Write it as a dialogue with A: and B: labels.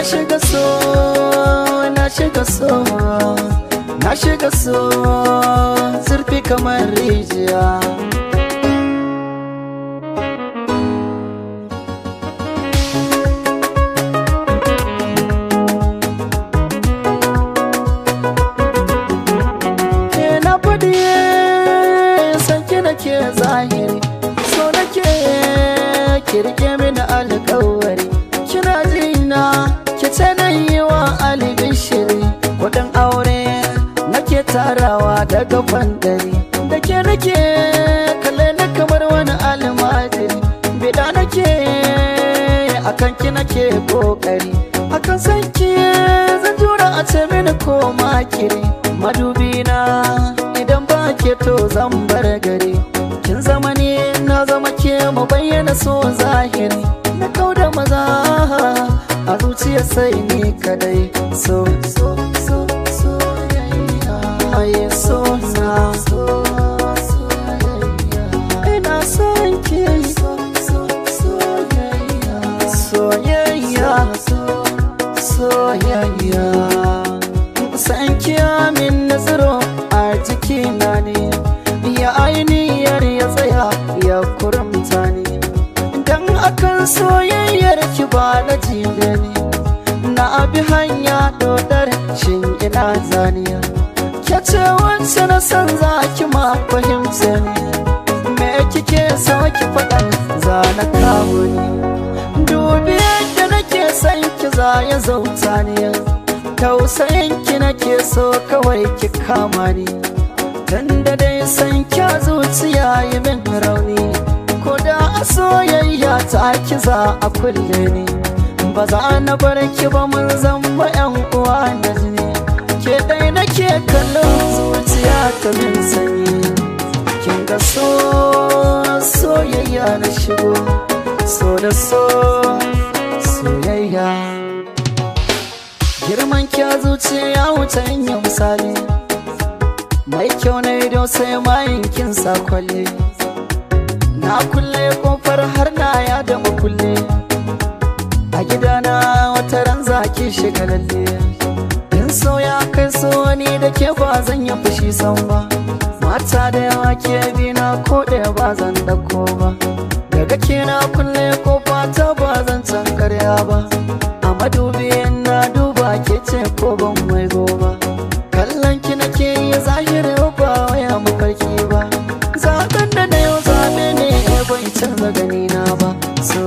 A: shiga so, na shiga so, na shiga so, zurfi kamar rijiya. Ke na faɗi san ki nake zahiri, so nake kirke mini alƙawari. Kina jina ki ce na yi wa albishiri, kuɗin aure nake tarawa daga bandari. Da ke nake kalle na kamar wani almajiri, bida nake akan ki nake kokari. Akan san ki zan jura a ce mini ko makiri. Madubi na idan ba ke to zan bar gari. Kin zama ni na zama ke, mu bayyana so zahiri. Na kauda maza a zuciya sai ni kadai. So so so so aye so na so ina son ki. Soyayya soyayya san ki min nazaro a jikina ne, ya ainihiyar ya tsaya ya kurumta ni. Dan akan soyayyar ki ba na jide ni, na abi hanya dodar shin ina zaniya. Ke ce wacce na san za ki ma fahimta ni, me kike so ki faɗa za na kawo ni. Dubi yadda nake san ki za ya zauta ni, tausayin ki nake so kawai ki kama ni. Dan da dai san kya zuciya yi min rauni, ko da a soyayya ta ki za a kulle ni. Ba za na bar ki ba, mun zama yan uwa da jini. Ke dai nake kallon zuciya ta min sanyi. Kin ga so soyayya na shigo, so da so soyayya. Girman kya zuciya wuce yin misali, mai kyau na ido sai mayin kin sa kwalle. Na kulle kofar har na ya da makulle, a gidana wata ran zaki shiga lalle. In so ya kai so ni da ke ba zan yi fushi san ba, mata da yawa ke bina ko ɗaya ba zan ɗauko ba. Daga ke na kulle kofa ta ba zan can karya ba, a madubi na duba ke ce ko ban mai goba. Kallon ki nake yi zahiri ba waya mafarki ba, zaɓen da na yau zaɓe ne bai canza ganina ba. So